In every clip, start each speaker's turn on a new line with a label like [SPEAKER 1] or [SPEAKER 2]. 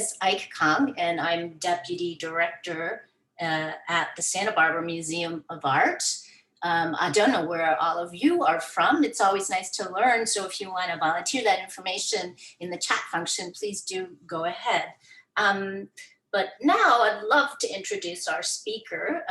[SPEAKER 1] is Ike Kang, and I'm Deputy Director at the Santa Barbara Museum of Art. I don't know where all of you are from. It's always nice to learn. So if you want to volunteer that information in the chat function, please do go ahead. But now I'd love to introduce our speaker,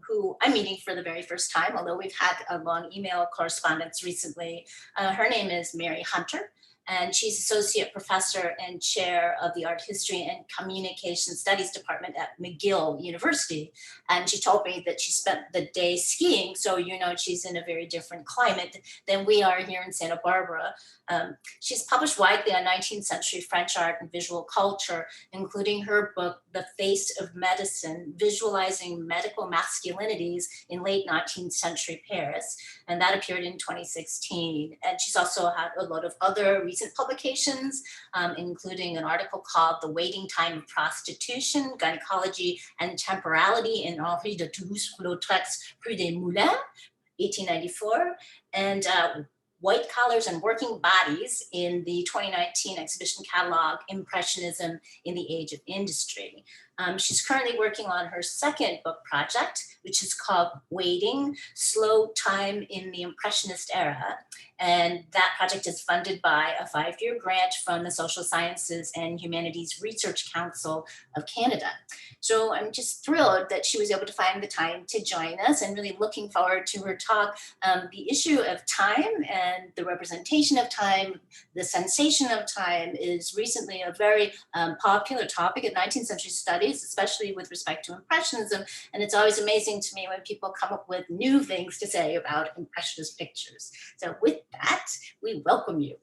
[SPEAKER 1] who I'm meeting for the very first time, although we've had a long email correspondence recently. Her name is Mary Hunter, and she's Associate Professor and Chair of the Art History and Communication Studies Department at McGill University. And she told me that she spent the day skiing, so you know she's in a very different climate than we are here in Santa Barbara. She's published widely on 19th century French art and visual culture, including her book, The Face of Medicine, Visualizing Medical Masculinities in Late 19th Century Paris. And that appeared in 2016. And she's also had a lot of other recent publications, including an article called The Waiting Time of Prostitution, Gynecology and Temporality in Henri de Toulouse-Lautrec's Rue des Moulins, 1894, and White Collars and Working Bodies in the 2019 exhibition catalog, Impressionism in the Age of Industry. She's currently working on her second book project, which is called Waiting, Slow Time in the Impressionist Era. And that project is funded by a 5-year grant from the Social Sciences and Humanities Research Council of Canada. So I'm just thrilled that she was able to find the time to join us, and really looking forward to her talk. The issue of time and the representation of time, the sensation of time, is recently a very popular topic in 19th century studies, especially with respect to Impressionism. And it's always amazing to me when people come up with new things to say about Impressionist pictures. So with that, we welcome you.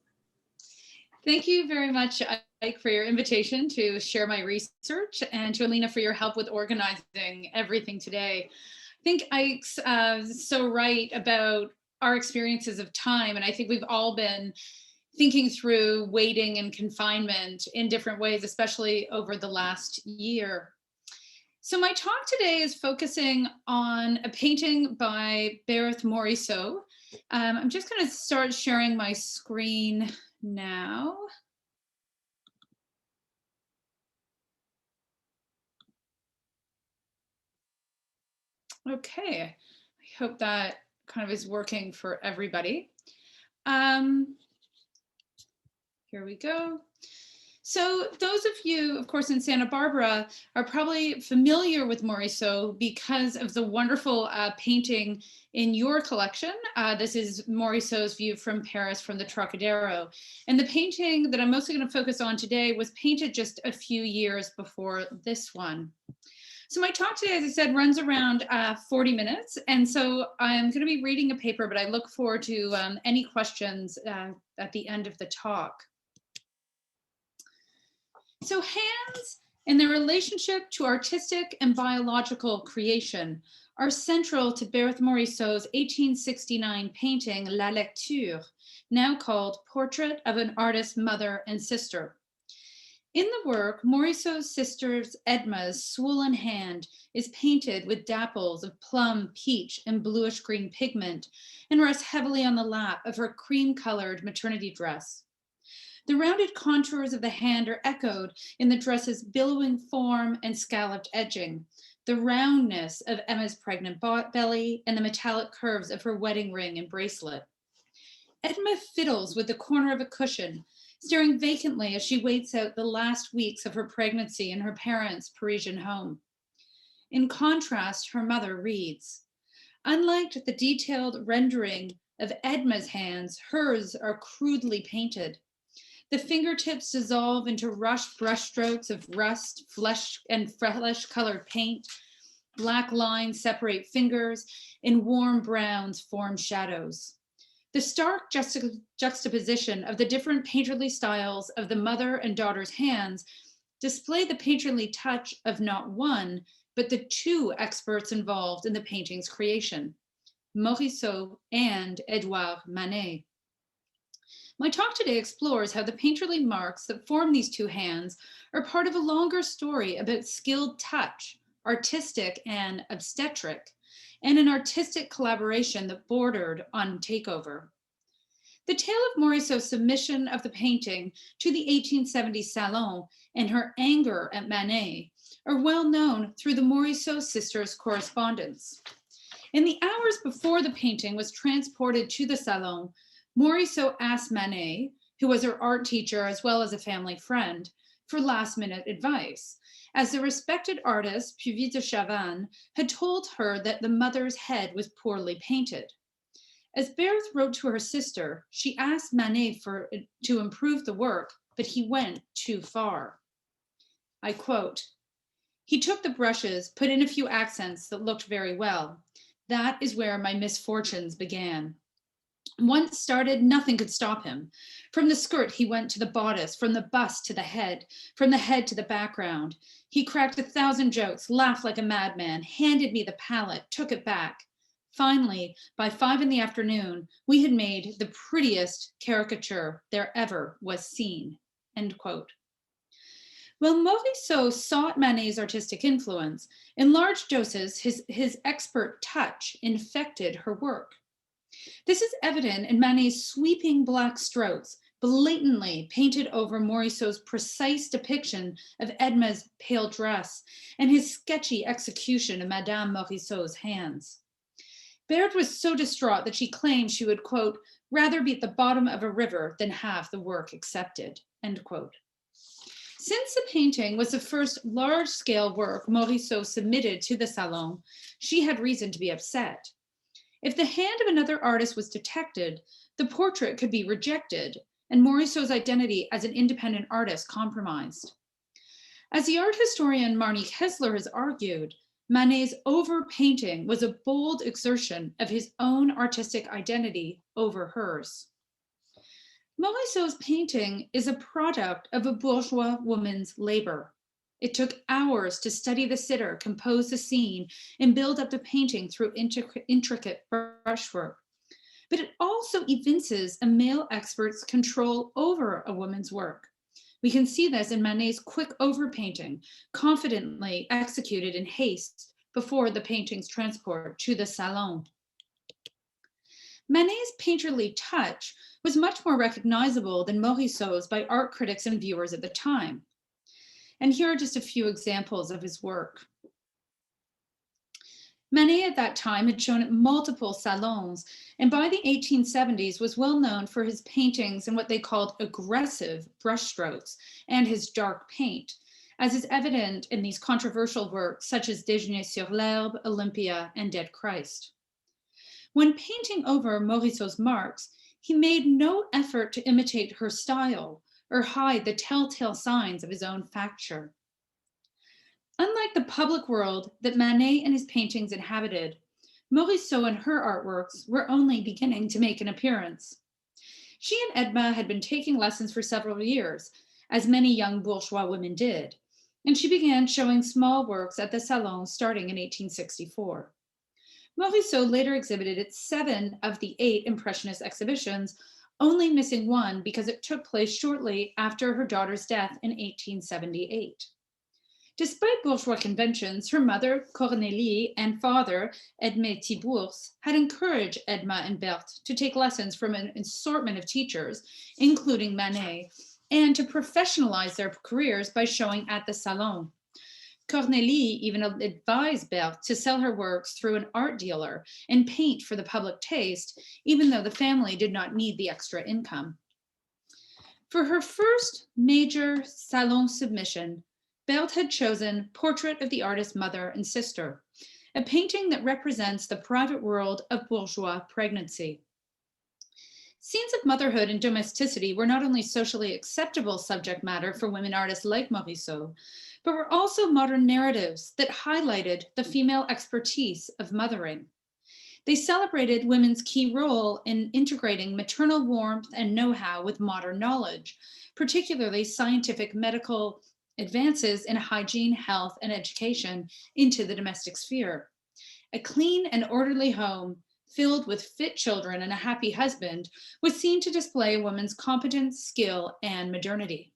[SPEAKER 2] Thank you very much, Ike, for your invitation to share my research, and to Alina for your help with organizing everything today. I think Ike's so right about our experiences of time, and I think we've all been thinking through waiting and confinement in different ways, especially over the last year. So my talk today is focusing on a painting by Berthe Morisot. I'm just going to start sharing my screen now. Okay, I hope that kind of is working for everybody. Here we go. So those of you, of course, in Santa Barbara are probably familiar with Morisot because of the wonderful painting in your collection. This is Morisot's view from Paris from the Trocadero. And the painting that I'm mostly going to focus on today was painted just a few years before this one. So my talk today, as I said, runs around 40 minutes. And so I'm going to be reading a paper, but I look forward to any questions at the end of the talk. So hands and their relationship to artistic and biological creation are central to Berthe Morisot's 1869 painting, La Lecture, now called Portrait of an Artist's Mother and Sister. In the work, Morisot's sister's Edma's swollen hand is painted with dapples of plum, peach, and bluish-green pigment, and rests heavily on the lap of her cream-colored maternity dress. The rounded contours of the hand are echoed in the dress's billowing form and scalloped edging, the roundness of Emma's pregnant belly, and the metallic curves of her wedding ring and bracelet. Edma fiddles with the corner of a cushion, staring vacantly as she waits out the last weeks of her pregnancy in her parents' Parisian home. In contrast, her mother reads. Unlike the detailed rendering of Edma's hands, hers are crudely painted. The fingertips dissolve into rushed brushstrokes of rust, flesh, and flesh-colored paint. Black lines separate fingers, and warm browns form shadows. The stark juxtaposition of the different painterly styles of the mother and daughter's hands display the painterly touch of not one, but the two experts involved in the painting's creation, Morisot and Édouard Manet. My talk today explores how the painterly marks that form these two hands are part of a longer story about skilled touch, artistic and obstetric, and an artistic collaboration that bordered on takeover. The tale of Morisot's submission of the painting to the 1870 Salon and her anger at Manet are well known through the Morisot sisters' correspondence. In the hours before the painting was transported to the Salon, Morisot asked Manet, who was her art teacher as well as a family friend, for last-minute advice, as the respected artist, Puvis de Chavannes, had told her that the mother's head was poorly painted. As Berthe wrote to her sister, she asked Manet to improve the work, but he went too far. I quote, "He took the brushes, put in a few accents that looked very well. That is where my misfortunes began. Once started, nothing could stop him. From the skirt, he went to the bodice, from the bust to the head, from the head to the background. He cracked 1,000 jokes, laughed like a madman, handed me the palette, took it back. Finally, by 5 p.m, we had made the prettiest caricature there ever was seen," end quote. While Morisot sought Manet's artistic influence, in large doses, his expert touch infected her work. This is evident in Manet's sweeping black strokes, blatantly painted over Morisot's precise depiction of Edma's pale dress and his sketchy execution of Madame Morisot's hands. Berthe was so distraught that she claimed she would, quote, "rather be at the bottom of a river than have the work accepted," end quote. Since the painting was the first large-scale work Morisot submitted to the Salon, she had reason to be upset. If the hand of another artist was detected, the portrait could be rejected, and Morisot's identity as an independent artist compromised. As the art historian Marnie Kessler has argued, Manet's overpainting was a bold exertion of his own artistic identity over hers. Morisot's painting is a product of a bourgeois woman's labor. It took hours to study the sitter, compose the scene, and build up the painting through intricate brushwork. But it also evinces a male expert's control over a woman's work. We can see this in Manet's quick overpainting, confidently executed in haste before the painting's transport to the Salon. Manet's painterly touch was much more recognizable than Morisot's by art critics and viewers at the time. And here are just a few examples of his work. Manet at that time had shown at multiple salons, and by the 1870s was well known for his paintings in what they called aggressive brushstrokes and his dark paint, as is evident in these controversial works such as Déjeuner sur l'herbe, Olympia, and Dead Christ. When painting over Morisot's marks, he made no effort to imitate her style or hide the telltale signs of his own facture. Unlike the public world that Manet and his paintings inhabited, Morisot and her artworks were only beginning to make an appearance. She and Edma had been taking lessons for several years, as many young bourgeois women did, and she began showing small works at the Salon starting in 1864. Morisot later exhibited at 7 of the 8 Impressionist exhibitions, only missing one because it took place shortly after her daughter's death in 1878. Despite bourgeois conventions, her mother, Cornélie, and father, Edmé Tibours, had encouraged Edma and Berthe to take lessons from an assortment of teachers, including Manet, and to professionalize their careers by showing at the Salon. Cornélie even advised Berthe to sell her works through an art dealer and paint for the public taste, even though the family did not need the extra income. For her first major Salon submission, Berthe had chosen Portrait of the Artist's Mother and Sister, a painting that represents the private world of bourgeois pregnancy. Scenes of motherhood and domesticity were not only socially acceptable subject matter for women artists like Morisot, but were also modern narratives that highlighted the female expertise of mothering. They celebrated women's key role in integrating maternal warmth and know-how with modern knowledge, particularly scientific medical advances in hygiene, health, and education into the domestic sphere. A clean and orderly home filled with fit children and a happy husband was seen to display a woman's competence, skill, and modernity.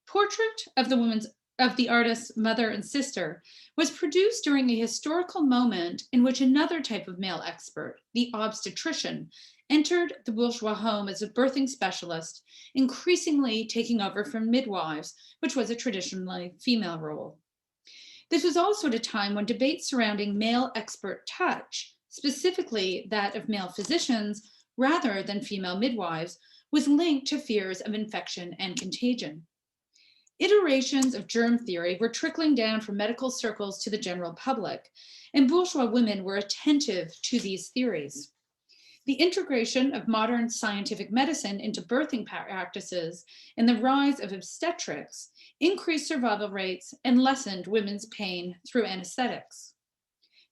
[SPEAKER 2] Portrait of the Woman's of the artist's mother and sister was produced during a historical moment in which another type of male expert, the obstetrician, entered the bourgeois home as a birthing specialist, increasingly taking over from midwives, which was a traditionally female role. This was also at a time when debates surrounding male expert touch, specifically that of male physicians rather than female midwives, was linked to fears of infection and contagion. Iterations of germ theory were trickling down from medical circles to the general public, and bourgeois women were attentive to these theories. The integration of modern scientific medicine into birthing practices and the rise of obstetrics increased survival rates and lessened women's pain through anesthetics.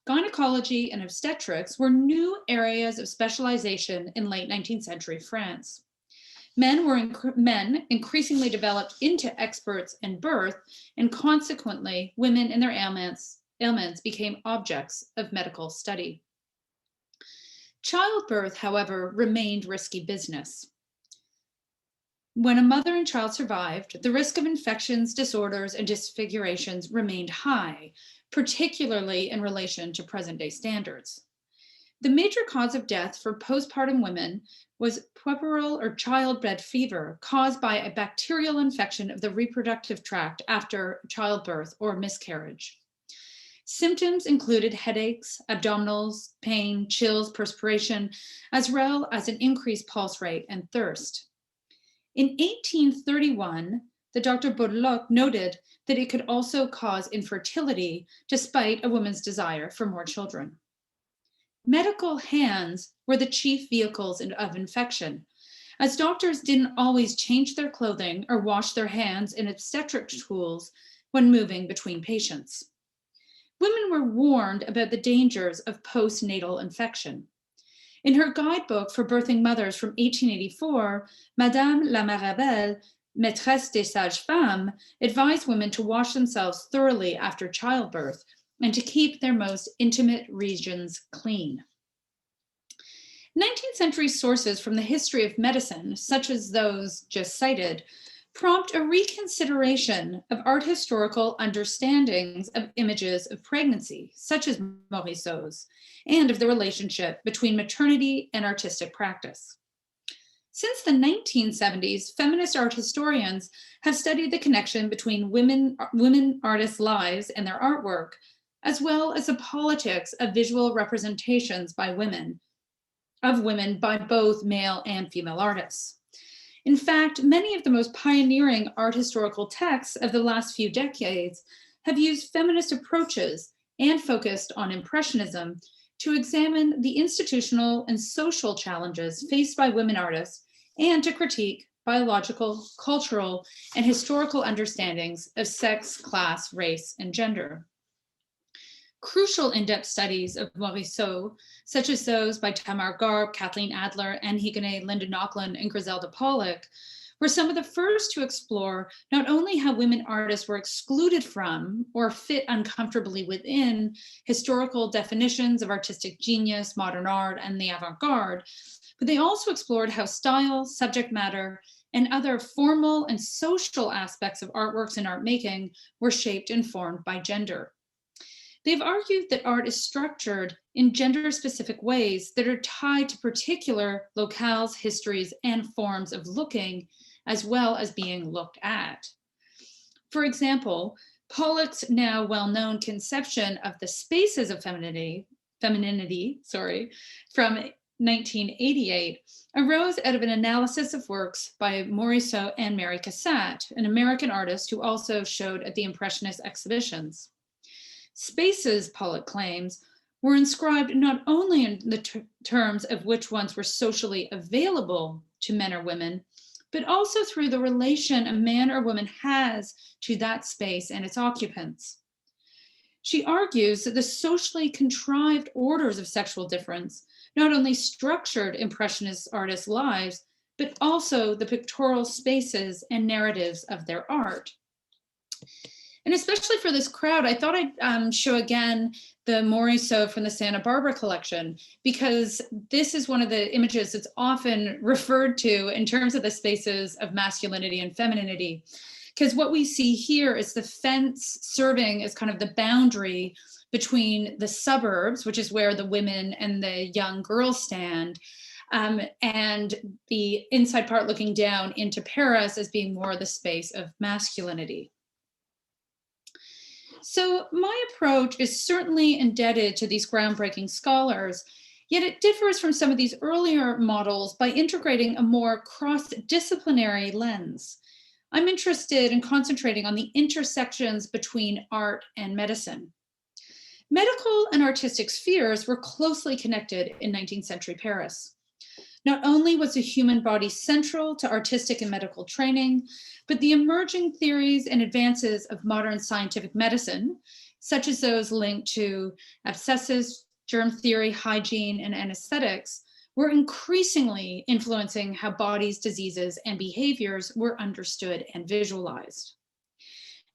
[SPEAKER 2] Gynecology and obstetrics were new areas of specialization in late 19th century France. Men increasingly developed into experts in birth, and consequently, women and their ailments became objects of medical study. Childbirth, however, remained risky business. When a mother and child survived, the risk of infections, disorders, and disfigurations remained high, particularly in relation to present-day standards. The major cause of death for postpartum women was puerperal or childbed fever caused by a bacterial infection of the reproductive tract after childbirth or miscarriage. Symptoms included headaches, abdominals, pain, chills, perspiration, as well as an increased pulse rate and thirst. In 1831, the Dr. Baudeloque noted that it could also cause infertility despite a woman's desire for more children. Medical hands were the chief vehicles of infection, as doctors didn't always change their clothing or wash their hands in obstetric tools when moving between patients. Women were warned about the dangers of postnatal infection. In her guidebook for birthing mothers from 1884, Madame la Marabelle, Maîtresse des Sages-Femmes, advised women to wash themselves thoroughly after childbirth and to keep their most intimate regions clean. 19th century sources from the history of medicine, such as those just cited, prompt a reconsideration of art historical understandings of images of pregnancy, such as Morisot's, and of the relationship between maternity and artistic practice. Since the 1970s, feminist art historians have studied the connection between women artists' lives and their artwork, as well as the politics of visual representations by women by both male and female artists. In fact, many of the most pioneering art historical texts of the last few decades have used feminist approaches and focused on Impressionism to examine the institutional and social challenges faced by women artists and to critique biological, cultural, and historical understandings of sex, class, race, and gender. Crucial in-depth studies of Morisot, such as those by Tamar Garb, Kathleen Adler, Anne Higonnet, Linda Nochlin, and Griselda Pollock, were some of the first to explore not only how women artists were excluded from or fit uncomfortably within historical definitions of artistic genius, modern art, and the avant-garde, but they also explored how style, subject matter, and other formal and social aspects of artworks and art making were shaped and formed by gender. They've argued that art is structured in gender-specific ways that are tied to particular locales, histories, and forms of looking, as well as being looked at. For example, Pollock's now well-known conception of the spaces of femininity from 1988 arose out of an analysis of works by Morisot and Mary Cassatt, an American artist who also showed at the Impressionist exhibitions. Spaces, Pollock claims, were inscribed not only in the terms of which ones were socially available to men or women, but also through the relation a man or woman has to that space and its occupants. She argues that the socially contrived orders of sexual difference not only structured Impressionist artists' lives, but also the pictorial spaces and narratives of their art. And especially for this crowd, I thought I'd show again the Morisot from the Santa Barbara collection, because this is one of the images that's often referred to in terms of the spaces of masculinity and femininity. because what we see here is the fence serving as kind of the boundary between the suburbs, which is where the women and the young girls stand, and the inside part looking down into Paris as being more the space of masculinity. So my approach is certainly indebted to these groundbreaking scholars, yet it differs from some of these earlier models by integrating a more cross-disciplinary lens. I'm interested in concentrating on the intersections between art and medicine. Medical and artistic spheres were closely connected in 19th century Paris. Not only was the human body central to artistic and medical training, but the emerging theories and advances of modern scientific medicine, such as those linked to abscesses, germ theory, hygiene, and anesthetics, were increasingly influencing how bodies, diseases, and behaviors were understood and visualized.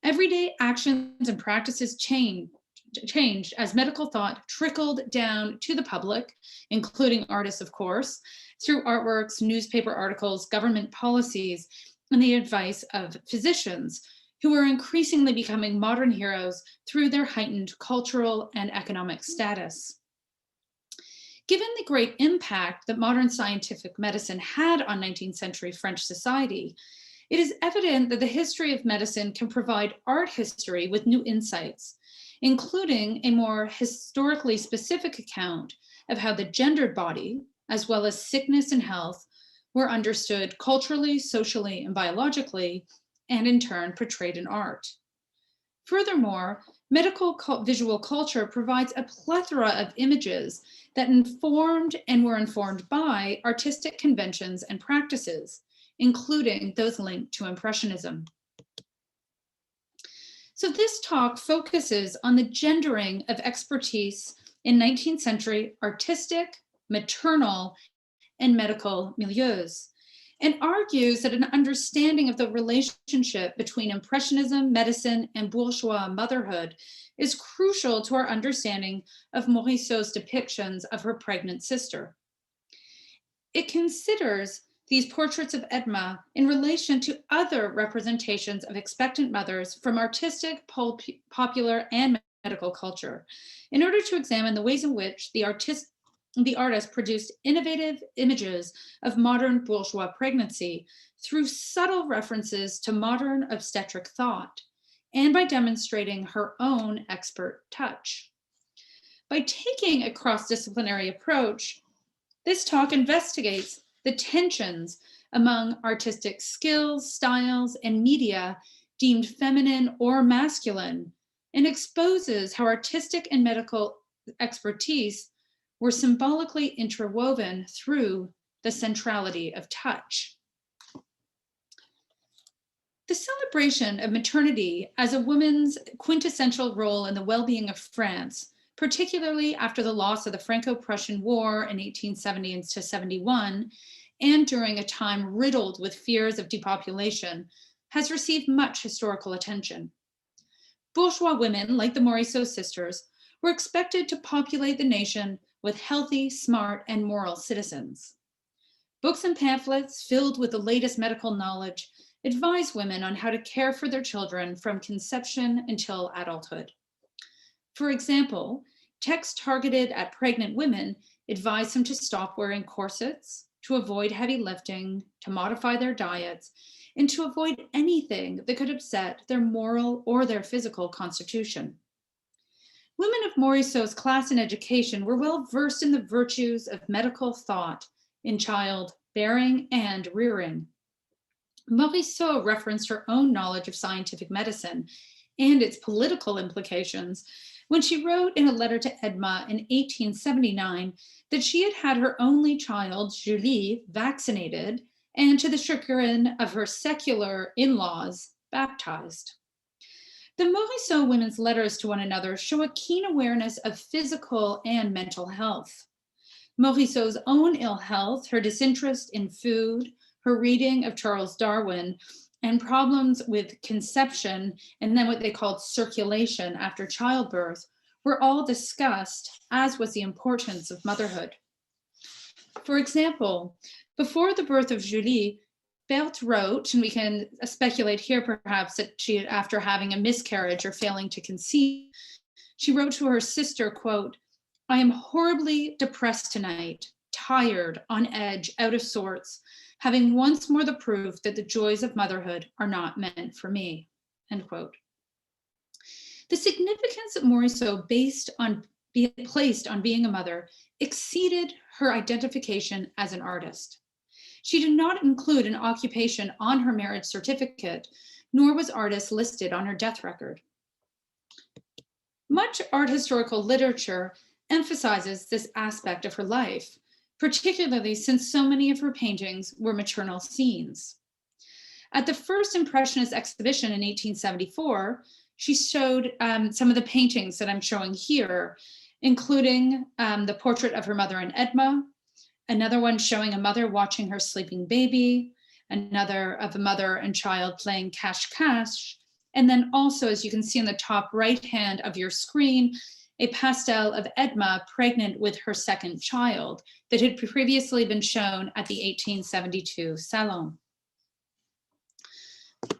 [SPEAKER 2] Everyday actions and practices changed as medical thought trickled down to the public, including artists, of course, through artworks, newspaper articles, government policies, and the advice of physicians, who were increasingly becoming modern heroes through their heightened cultural and economic status. Given the great impact that modern scientific medicine had on 19th century French society, it is evident that the history of medicine can provide art history with new insights, including a more historically specific account of how the gendered body, as well as sickness and health, were understood culturally, socially, and biologically, and in turn portrayed in art. Furthermore, medical visual culture provides a plethora of images that informed and were informed by artistic conventions and practices, including those linked to Impressionism. So this talk focuses on the gendering of expertise in 19th century artistic, maternal, and medical milieus, and argues that an understanding of the relationship between Impressionism, medicine, and bourgeois motherhood is crucial to our understanding of Morisot's depictions of her pregnant sister. It considers these portraits of Edma in relation to other representations of expectant mothers from artistic, popular, and medical culture, in order to examine the ways in which the artist produced innovative images of modern bourgeois pregnancy through subtle references to modern obstetric thought, and by demonstrating her own expert touch. By taking a cross-disciplinary approach, this talk investigates the tensions among artistic skills, styles, and media deemed feminine or masculine, and exposes how artistic and medical expertise were symbolically interwoven through the centrality of touch. The celebration of maternity as a woman's quintessential role in the well-being of France, particularly after the loss of the Franco-Prussian War in 1870 to 71, and during a time riddled with fears of depopulation, has received much historical attention. Bourgeois women, like the Morisot sisters, were expected to populate the nation with healthy, smart, and moral citizens. Books and pamphlets filled with the latest medical knowledge advise women on how to care for their children from conception until adulthood. For example, texts targeted at pregnant women advise them to stop wearing corsets, to avoid heavy lifting, to modify their diets, and to avoid anything that could upset their moral or their physical constitution. Women of Morisot's class and education were well versed in the virtues of medical thought in childbearing and rearing. Morisot referenced her own knowledge of scientific medicine and its political implications when she wrote in a letter to Edma in 1879 that she had had her only child, Julie, vaccinated, and to the chagrin of her secular in-laws, baptized. The Morisot women's letters to one another show a keen awareness of physical and mental health. Morisot's own ill health, her disinterest in food, her reading of Charles Darwin, and problems with conception, and then what they called circulation after childbirth, were all discussed, as was the importance of motherhood. For example, before the birth of Julie, Berthe wrote, and we can speculate here perhaps that she, after having a miscarriage or failing to conceive, she wrote to her sister, quote, "I am horribly depressed tonight, tired, on edge, out of sorts, having once more the proof that the joys of motherhood are not meant for me," end quote. The significance that Morisot placed on being a mother exceeded her identification as an artist. She did not include an occupation on her marriage certificate, nor was artist listed on her death record. Much art historical literature emphasizes this aspect of her life, particularly since so many of her paintings were maternal scenes. At the first Impressionist exhibition in 1874, she showed some of the paintings that I'm showing here, including the portrait of her mother and Edma, another one showing a mother watching her sleeping baby, another of a mother and child playing cache-cache, and then also, as you can see on the top right hand of your screen, a pastel of Edma pregnant with her second child that had previously been shown at the 1872 Salon.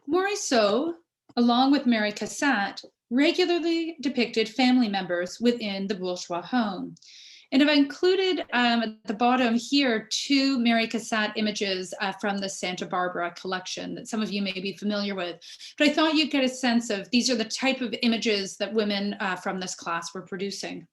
[SPEAKER 2] Morisot, along with Mary Cassatt, regularly depicted family members within the bourgeois home. And I've included at the bottom here 2 Mary Cassatt images from the Santa Barbara collection that some of you may be familiar with. But I thought you'd get a sense of these are the type of images that women from this class were producing.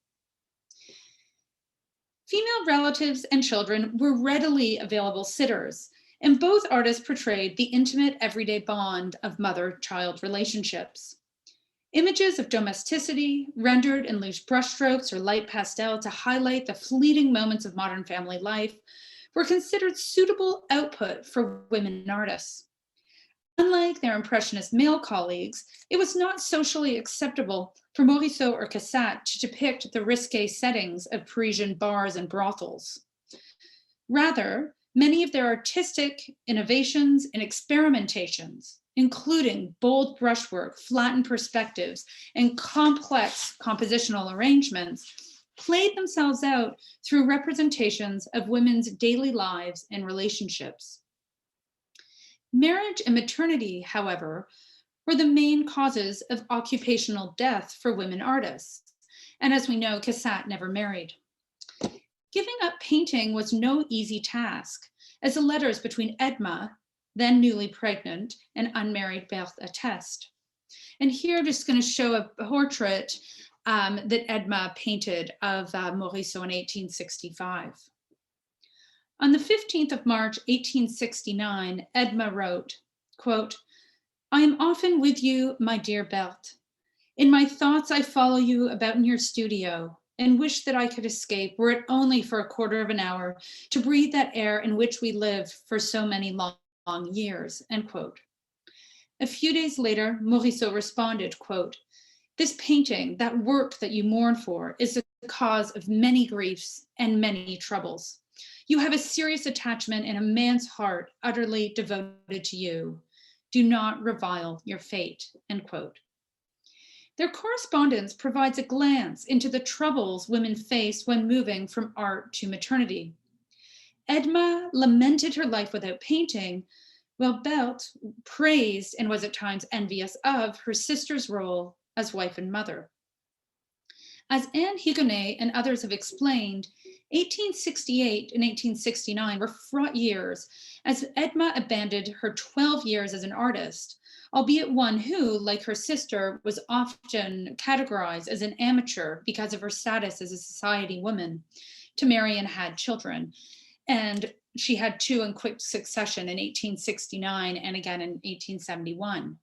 [SPEAKER 2] Female relatives and children were readily available sitters, and both artists portrayed the intimate everyday bond of mother-child relationships. Images of domesticity, rendered in loose brushstrokes or light pastel to highlight the fleeting moments of modern family life, were considered suitable output for women artists. Unlike their Impressionist male colleagues, it was not socially acceptable for Morisot or Cassatt to depict the risque settings of Parisian bars and brothels. Rather, many of their artistic innovations and experimentations, including bold brushwork, flattened perspectives, and complex compositional arrangements, played themselves out through representations of women's daily lives and relationships. Marriage and maternity, however, were the main causes of occupational death for women artists. And as we know, Cassatt never married. Giving up painting was no easy task, as the letters between Edma, then newly pregnant, and unmarried Berthe attest. And here I'm just going to show a portrait that Edma painted of Morisot in 1865. On the 15th of March, 1869, Edma wrote, quote, "I am often with you, my dear Berthe. In my thoughts, I follow you about in your studio and wish that I could escape, were it only for a quarter of an hour, to breathe that air in which we lived for so many long years," end quote. A few days later, Morisot responded, quote, "This painting, that work that you mourn for, is the cause of many griefs and many troubles. You have a serious attachment and a man's heart utterly devoted to you. Do not revile your fate," end quote. Their correspondence provides a glance into the troubles women face when moving from art to maternity. Edma lamented her life without painting, while Berthe praised and was at times envious of her sister's role as wife and mother. As Anne Higonnet and others have explained, 1868 and 1869 were fraught years as Edma abandoned her 12 years as an artist, albeit one who, like her sister, was often categorized as an amateur because of her status as a society woman, to marry and had children. And she had 2 in quick succession in 1869 and again in 1871.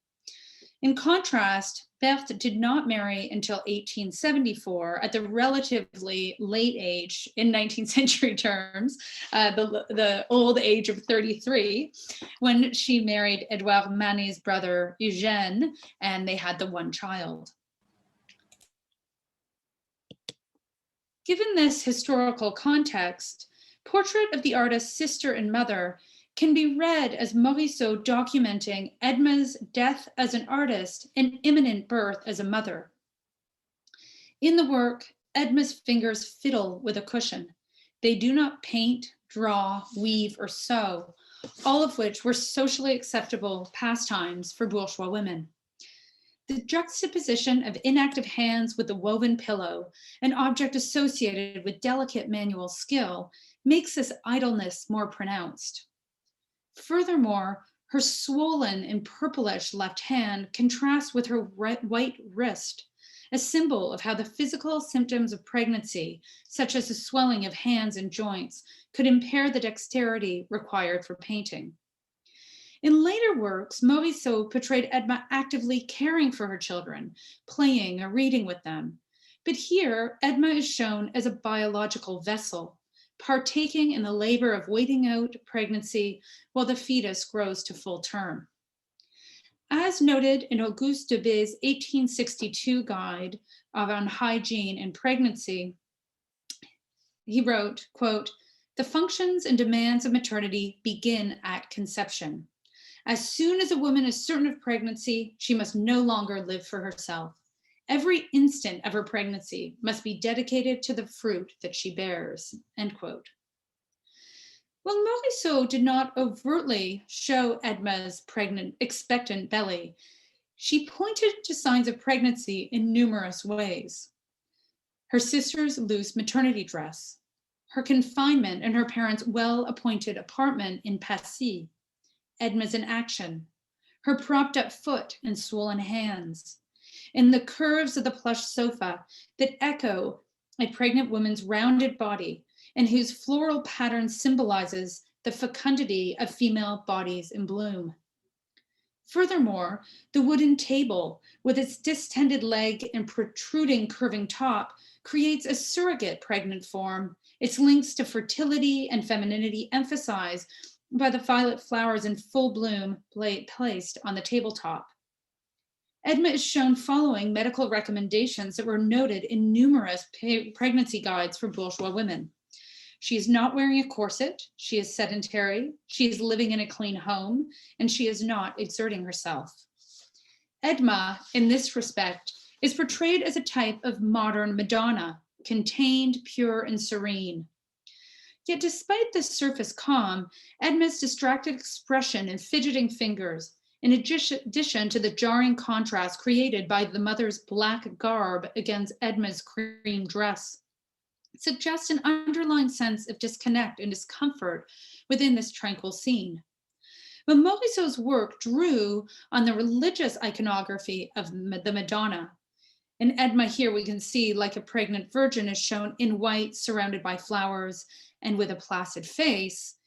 [SPEAKER 2] In contrast, Berthe did not marry until 1874 at the relatively late age, in 19th century terms, the old age of 33, when she married Édouard Manet's brother Eugène, and they had the one child. Given this historical context, Portrait of the Artist's Sister and Mother can be read as Morisot documenting Edma's death as an artist and imminent birth as a mother. In the work, Edma's fingers fiddle with a cushion. They do not paint, draw, weave, or sew, all of which were socially acceptable pastimes for bourgeois women. The juxtaposition of inactive hands with the woven pillow, an object associated with delicate manual skill, makes this idleness more pronounced. Furthermore, her swollen and purplish left hand contrasts with her white wrist, a symbol of how the physical symptoms of pregnancy, such as the swelling of hands and joints, could impair the dexterity required for painting. In later works, Morisot portrayed Edma actively caring for her children, playing or reading with them. But here, Edma is shown as a biological vessel, partaking in the labor of waiting out pregnancy while the fetus grows to full term. As noted in Auguste Debay's 1862 guide on hygiene and pregnancy, he wrote, quote, "The functions and demands of maternity begin at conception. As soon as a woman is certain of pregnancy, she must no longer live for herself. Every instant of her pregnancy must be dedicated to the fruit that she bears," end quote. While Morisot did not overtly show Edma's expectant belly, she pointed to signs of pregnancy in numerous ways. Her sister's loose maternity dress, her confinement in her parents' well-appointed apartment in Passy, Edma's inaction, her propped up foot and swollen hands, and the curves of the plush sofa that echo a pregnant woman's rounded body and whose floral pattern symbolizes the fecundity of female bodies in bloom. Furthermore, the wooden table with its distended leg and protruding curving top creates a surrogate pregnant form, its links to fertility and femininity emphasized by the violet flowers in full bloom placed on the tabletop. Edma is shown following medical recommendations that were noted in numerous pregnancy guides for bourgeois women. She is not wearing a corset, she is sedentary, she is living in a clean home, and she is not exerting herself. Edma, in this respect, is portrayed as a type of modern Madonna, contained, pure, and serene. Yet despite this surface calm, Edma's distracted expression and fidgeting fingers, in addition to the jarring contrast created by the mother's black garb against Edma's cream dress, suggests an underlying sense of disconnect and discomfort within this tranquil scene. But Morisot's work drew on the religious iconography of the Madonna. In Edma here we can see like a pregnant virgin is shown in white, surrounded by flowers and with a placid face.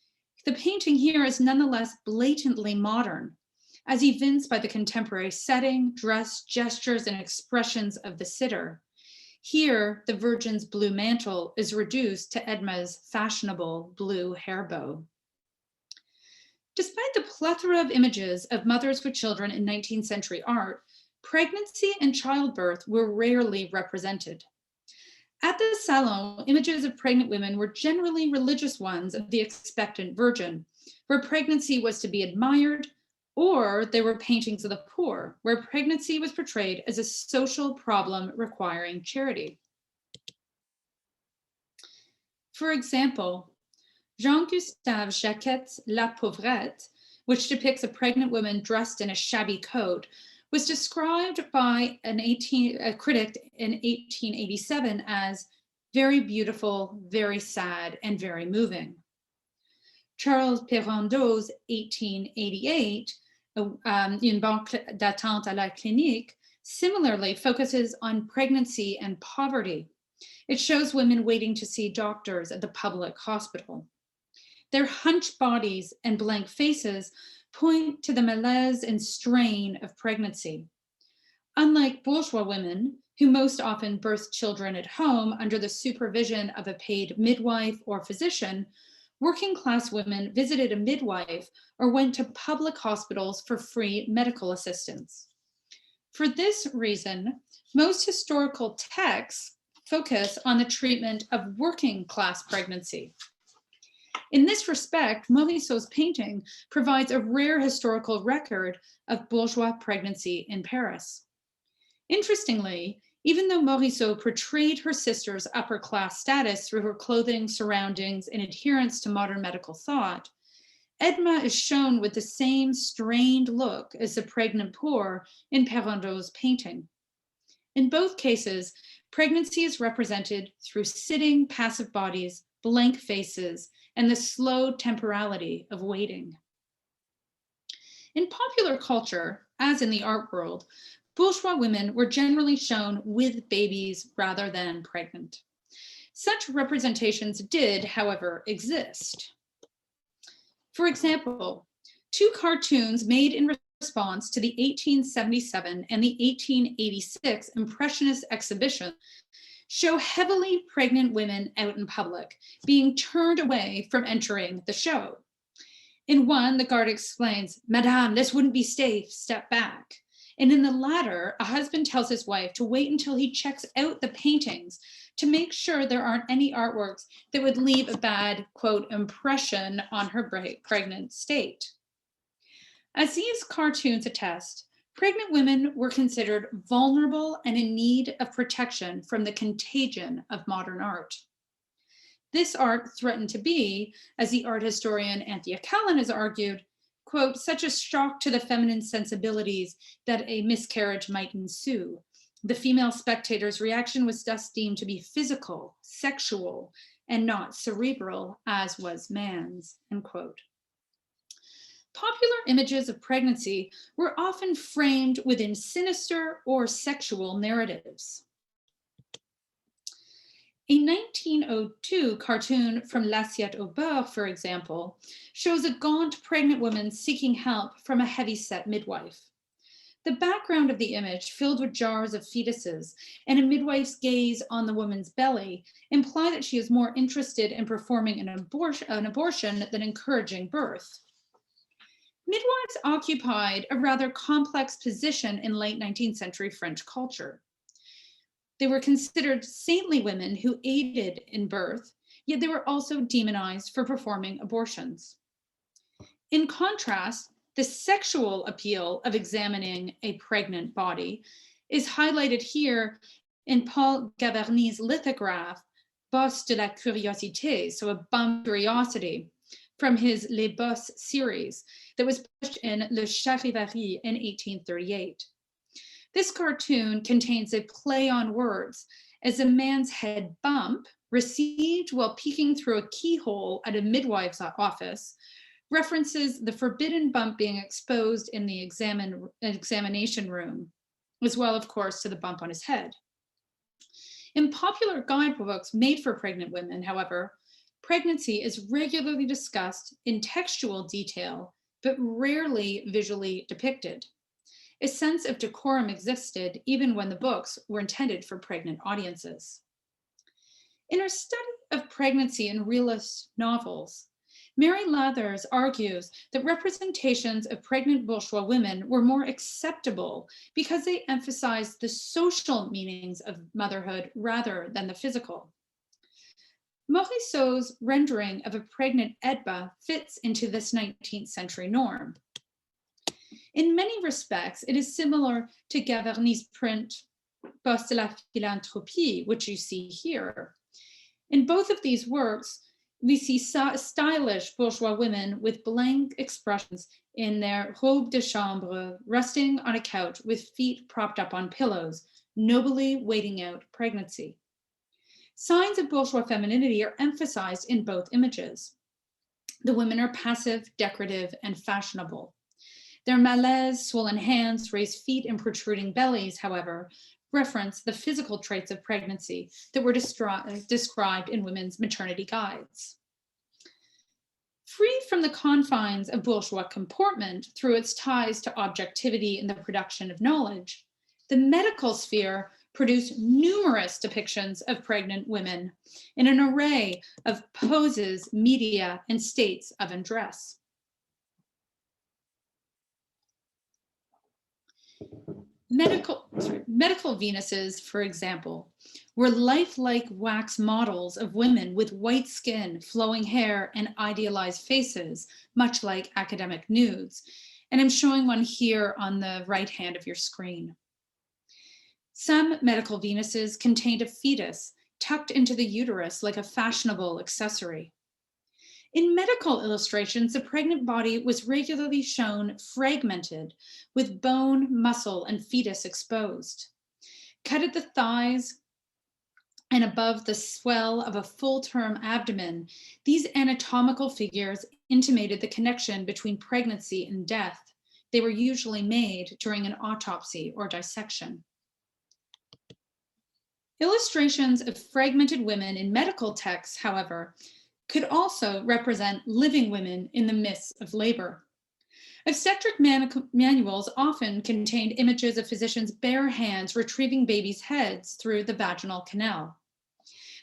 [SPEAKER 2] The painting here is nonetheless blatantly modern, as evinced by the contemporary setting, dress, gestures, and expressions of the sitter. Here, the Virgin's blue mantle is reduced to Edma's fashionable blue hair bow. Despite the plethora of images of mothers with children in 19th century art, pregnancy and childbirth were rarely represented. At the Salon, images of pregnant women were generally religious ones of the expectant Virgin, where pregnancy was to be admired, or there were paintings of the poor, where pregnancy was portrayed as a social problem requiring charity. For example, Jean-Gustave Jacquet's La Pauvrette, which depicts a pregnant woman dressed in a shabby coat, was described by a critic in 1887 as very beautiful, very sad, and very moving. Charles Perrondeau's 1888, Une banque d'attente à la clinique, similarly focuses on pregnancy and poverty. It shows women waiting to see doctors at the public hospital. Their hunched bodies and blank faces point to the malaise and strain of pregnancy. Unlike bourgeois women, who most often birthed children at home under the supervision of a paid midwife or physician, working class women visited a midwife or went to public hospitals for free medical assistance. For this reason, most historical texts focus on the treatment of working class pregnancy. In this respect, Morisot's painting provides a rare historical record of bourgeois pregnancy in Paris. Interestingly, even though Morisot portrayed her sister's upper class status through her clothing, surroundings, and adherence to modern medical thought, Edma is shown with the same strained look as the pregnant poor in Perrondeau's painting. In both cases, pregnancy is represented through sitting, passive bodies, blank faces, and the slow temporality of waiting. In popular culture, as in the art world, bourgeois women were generally shown with babies rather than pregnant. Such representations did, however, exist. For example, two cartoons made in response to the 1877 and the 1886 Impressionist exhibition show heavily pregnant women out in public, being turned away from entering the show. In one, the guard explains, "Madame, this wouldn't be safe, step back." And in the latter, a husband tells his wife to wait until he checks out the paintings to make sure there aren't any artworks that would leave a bad, quote, impression on her pregnant state. As these cartoons attest, pregnant women were considered vulnerable and in need of protection from the contagion of modern art. This art threatened to be, as the art historian Anthea Callan has argued, quote, such a shock to the feminine sensibilities that a miscarriage might ensue. The female spectator's reaction was thus deemed to be physical, sexual, and not cerebral, as was man's, end quote. Popular images of pregnancy were often framed within sinister or sexual narratives. A 1902 cartoon from L'Assiette au Beurre, for example, shows a gaunt pregnant woman seeking help from a heavy-set midwife. The background of the image, filled with jars of fetuses and a midwife's gaze on the woman's belly, imply that she is more interested in performing an abortion than encouraging birth. Midwives occupied a rather complex position in late 19th century French culture. They were considered saintly women who aided in birth, yet they were also demonized for performing abortions. In contrast, the sexual appeal of examining a pregnant body is highlighted here in Paul Gavarni's lithograph, Bosse de la Curiosité, so a bum curiosity, from his Les Bosses series that was published in Le Charivari in 1838. This cartoon contains a play on words, as a man's head bump, received while peeking through a keyhole at a midwife's office, references the forbidden bump being exposed in the examination room, as well, of course, to the bump on his head. In popular guidebooks made for pregnant women, however, pregnancy is regularly discussed in textual detail, but rarely visually depicted. A sense of decorum existed even when the books were intended for pregnant audiences. In her study of pregnancy in realist novels, Mary Lathers argues that representations of pregnant bourgeois women were more acceptable because they emphasized the social meanings of motherhood rather than the physical. Morisot's rendering of a pregnant Edba fits into this 19th century norm. In many respects, it is similar to Gavarni's print Bosse de la Philanthropie, which you see here. In both of these works, we see stylish bourgeois women with blank expressions in their robe de chambre, resting on a couch with feet propped up on pillows, nobly waiting out pregnancy. Signs of bourgeois femininity are emphasized in both images. The women are passive, decorative, and fashionable. Their malaise, swollen hands, raised feet, and protruding bellies, however, reference the physical traits of pregnancy that were described in women's maternity guides. Free from the confines of bourgeois comportment through its ties to objectivity and the production of knowledge, the medical sphere produced numerous depictions of pregnant women in an array of poses, media, and states of undress. Medical Venuses, for example, were lifelike wax models of women with white skin, flowing hair, and idealized faces, much like academic nudes. And I'm showing one here on the right hand of your screen. Some medical Venuses contained a fetus tucked into the uterus like a fashionable accessory. In medical illustrations, the pregnant body was regularly shown fragmented, with bone, muscle, and fetus exposed. Cut at the thighs and above the swell of a full-term abdomen, these anatomical figures intimated the connection between pregnancy and death. They were usually made during an autopsy or dissection. Illustrations of fragmented women in medical texts, however, could also represent living women in the midst of labor. Obstetric manuals often contained images of physicians' bare hands retrieving babies' heads through the vaginal canal.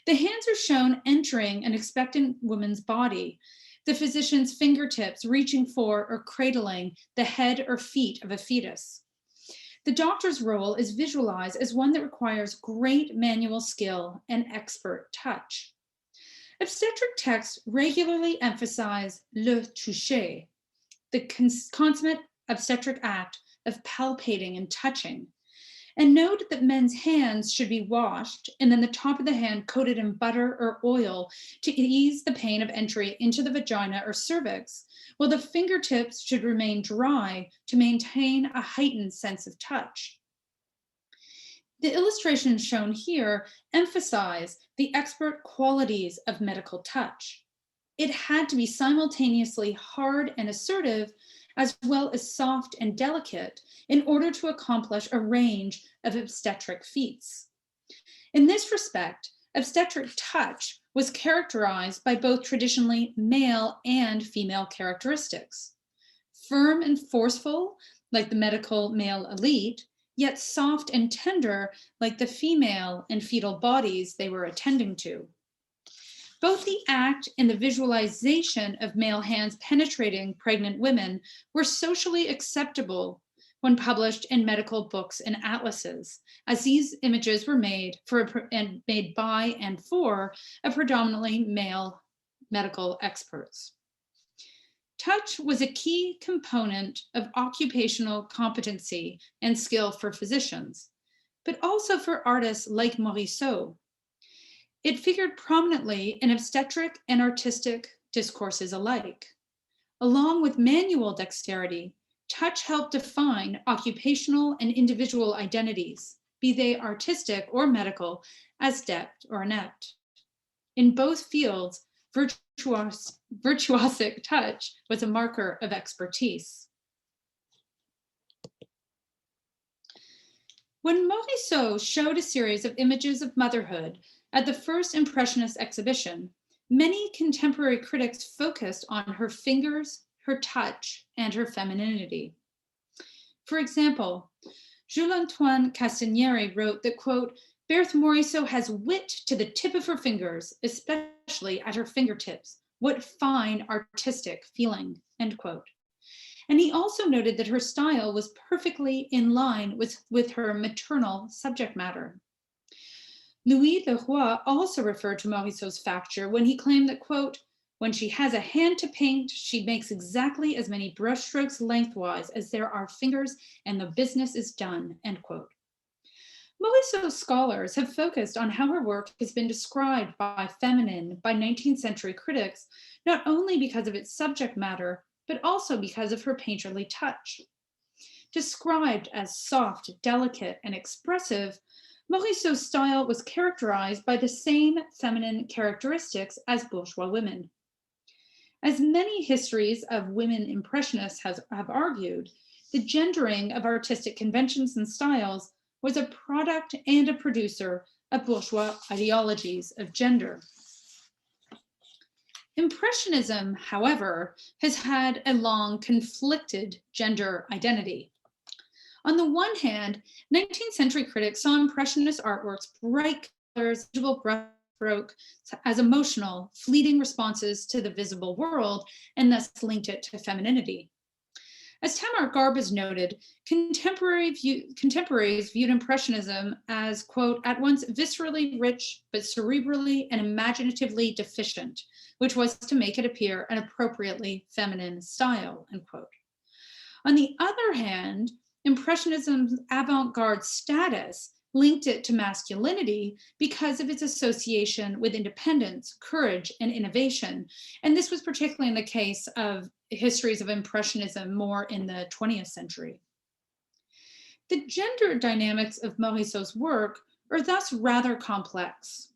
[SPEAKER 2] The hands are shown entering an expectant woman's body, the physician's fingertips reaching for or cradling the head or feet of a fetus. The doctor's role is visualized as one that requires great manual skill and expert touch. Obstetric texts regularly emphasize le toucher, the consummate obstetric act of palpating and touching, and note that men's hands should be washed and then the top of the hand coated in butter or oil to ease the pain of entry into the vagina or cervix, while the fingertips should remain dry to maintain a heightened sense of touch. The illustrations shown here emphasize the expert qualities of medical touch. It had to be simultaneously hard and assertive, as well as soft and delicate, in order to accomplish a range of obstetric feats. In this respect, obstetric touch was characterized by both traditionally male and female characteristics. Firm and forceful, like the medical male elite, yet soft and tender, like the female and fetal bodies they were attending to. Both the act and the visualization of male hands penetrating pregnant women were socially acceptable when published in medical books and atlases, as these images were made by and for a predominantly male medical experts. Touch was a key component of occupational competency and skill for physicians, but also for artists like Morisot. It figured prominently in obstetric and artistic discourses alike. Along with manual dexterity, touch helped define occupational and individual identities, be they artistic or medical, as adept or inept. In both fields, virtuosic touch was a marker of expertise. When Morisot showed a series of images of motherhood at the first Impressionist exhibition, many contemporary critics focused on her fingers, her touch, and her femininity. For example, Jules-Antoine Castagnieri wrote that, quote, Berthe Morisot has wit to the tip of her fingers, especially at her fingertips. What fine artistic feeling, end quote. And he also noted that her style was perfectly in line with her maternal subject matter. Louis Leroy also referred to Morisot's facture when he claimed that, quote, when she has a hand to paint, she makes exactly as many brushstrokes lengthwise as there are fingers and the business is done, end quote. Morisot's scholars have focused on how her work has been described by 19th century critics, not only because of its subject matter, but also because of her painterly touch. Described as soft, delicate, and expressive, Morisot's style was characterized by the same feminine characteristics as bourgeois women. As many histories of women impressionists have argued, the gendering of artistic conventions and styles was a product and a producer of bourgeois ideologies of gender. Impressionism, however, has had a long conflicted gender identity. On the one hand, 19th century critics saw Impressionist artworks, bright colors, visible brushstroke as emotional, fleeting responses to the visible world, and thus linked it to femininity. As Tamar Garb has noted, contemporaries viewed Impressionism as, quote, at once viscerally rich, but cerebrally and imaginatively deficient, which was to make it appear an appropriately feminine style, end quote. On the other hand, Impressionism's avant-garde status linked it to masculinity because of its association with independence, courage, and innovation. And this was particularly in the case of histories of Impressionism more in the 20th century. The gender dynamics of Morisot's work are thus rather complex.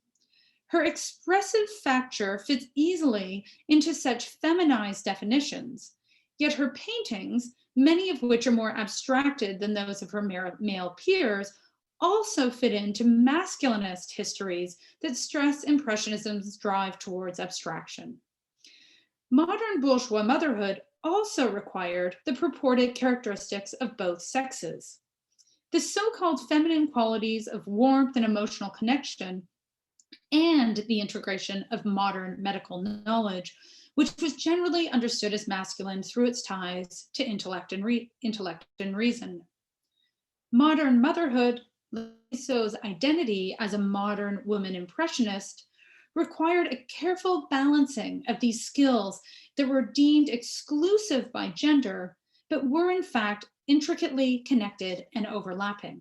[SPEAKER 2] Her expressive facture fits easily into such feminized definitions, yet her paintings, many of which are more abstracted than those of her male peers, also fit into masculinist histories that stress Impressionism's drive towards abstraction. Modern bourgeois motherhood also required the purported characteristics of both sexes. The so-called feminine qualities of warmth and emotional connection and the integration of modern medical knowledge, which was generally understood as masculine through its ties to intellect and reason. Modern motherhood, Morisot's identity as a modern woman impressionist, required a careful balancing of these skills that were deemed exclusive by gender, but were in fact intricately connected and overlapping.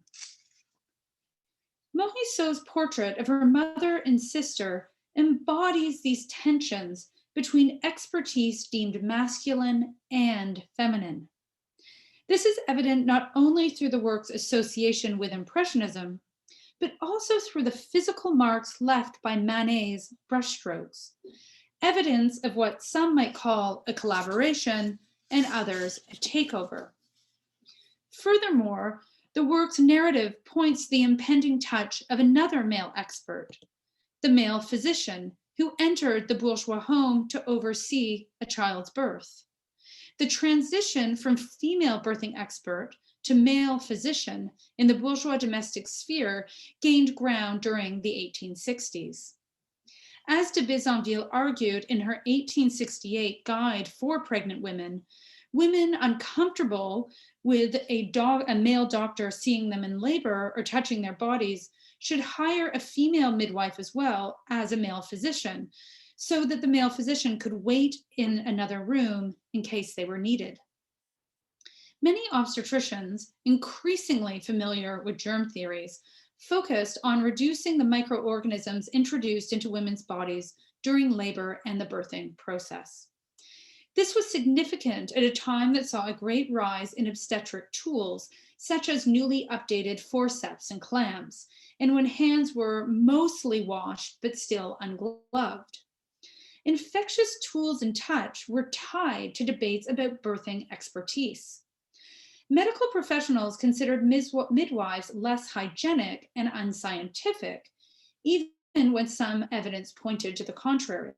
[SPEAKER 2] Morisot's portrait of her mother and sister embodies these tensions between expertise deemed masculine and feminine. This is evident not only through the work's association with Impressionism, but also through the physical marks left by Manet's brushstrokes, evidence of what some might call a collaboration and others a takeover. Furthermore, the work's narrative points to the impending touch of another male expert, the male physician who entered the bourgeois home to oversee a child's birth. The transition from female birthing expert to male physician in the bourgeois domestic sphere gained ground during the 1860s. As de Bisonville argued in her 1868 Guide for Pregnant Women, women uncomfortable with a male doctor seeing them in labor or touching their bodies should hire a female midwife as well as a male physician, so that the male physician could wait in another room in case they were needed. Many obstetricians, increasingly familiar with germ theories, focused on reducing the microorganisms introduced into women's bodies during labor and the birthing process. This was significant at a time that saw a great rise in obstetric tools, such as newly updated forceps and clamps, and when hands were mostly washed but still ungloved. Infectious tools and touch were tied to debates about birthing expertise. Medical professionals considered midwives less hygienic and unscientific, even when some evidence pointed to the contrary.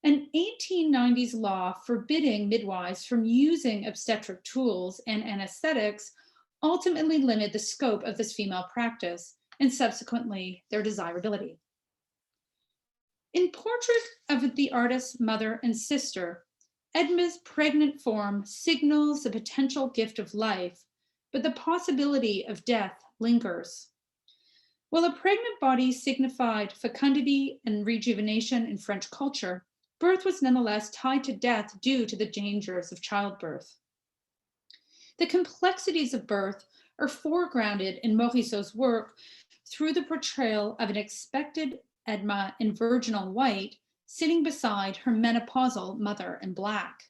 [SPEAKER 2] An 1890s law forbidding midwives from using obstetric tools and anesthetics ultimately limited the scope of this female practice and subsequently their desirability. In Portrait of the Artist's Mother and Sister, Edma's pregnant form signals the potential gift of life, but the possibility of death lingers. While a pregnant body signified fecundity and rejuvenation in French culture, birth was nonetheless tied to death due to the dangers of childbirth. The complexities of birth are foregrounded in Morisot's work through the portrayal of an expected Edma in virginal white sitting beside her menopausal mother in black.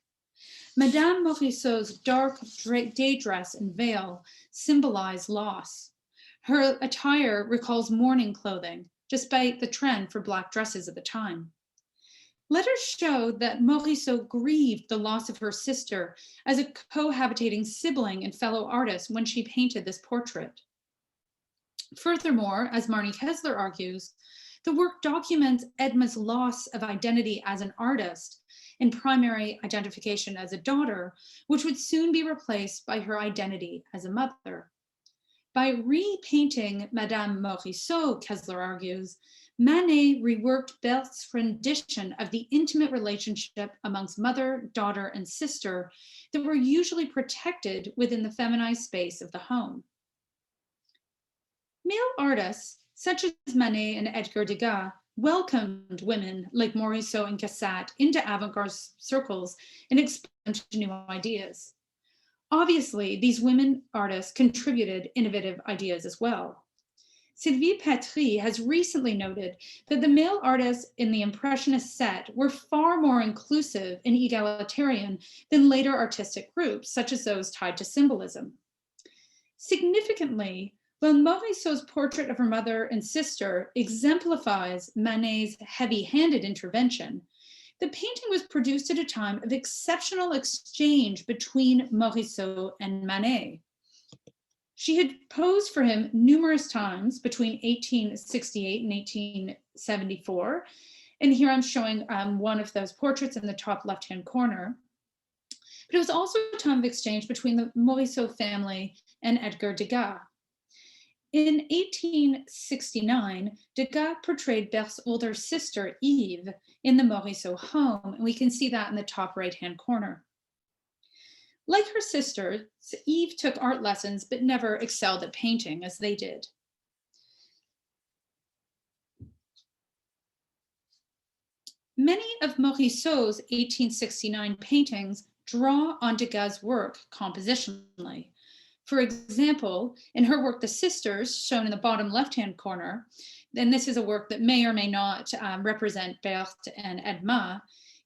[SPEAKER 2] Madame Morisot's dark day dress and veil symbolize loss. Her attire recalls mourning clothing, despite the trend for black dresses at the time. Letters show that Morisot grieved the loss of her sister as a cohabitating sibling and fellow artist when she painted this portrait. Furthermore, as Marnie Kessler argues, the work documents Edma's loss of identity as an artist and primary identification as a daughter, which would soon be replaced by her identity as a mother. By repainting Madame Morisot, Kessler argues, Manet reworked Berthe's rendition of the intimate relationship amongst mother, daughter, and sister that were usually protected within the feminized space of the home. Male artists, such as Manet and Edgar Degas, welcomed women like Morisot and Cassatt into avant-garde circles and exposed them to new ideas. Obviously, these women artists contributed innovative ideas as well. Sylvie Patry has recently noted that the male artists in the Impressionist set were far more inclusive and egalitarian than later artistic groups, such as those tied to symbolism. Significantly, while Morisot's portrait of her mother and sister exemplifies Manet's heavy-handed intervention, the painting was produced at a time of exceptional exchange between Morisot and Manet. She had posed for him numerous times between 1868 and 1874. And here I'm showing one of those portraits in the top left-hand corner. But it was also a time of exchange between the Morisot family and Edgar Degas. In 1869, Degas portrayed Berthe's older sister, Eve, in the Morisot home, and we can see that in the top right-hand corner. Like her sisters, Eve took art lessons, but never excelled at painting as they did. Many of Morisot's 1869 paintings draw on Degas' work compositionally. For example, in her work, The Sisters, shown in the bottom left-hand corner, and this is a work that may or may not represent Berthe and Edma.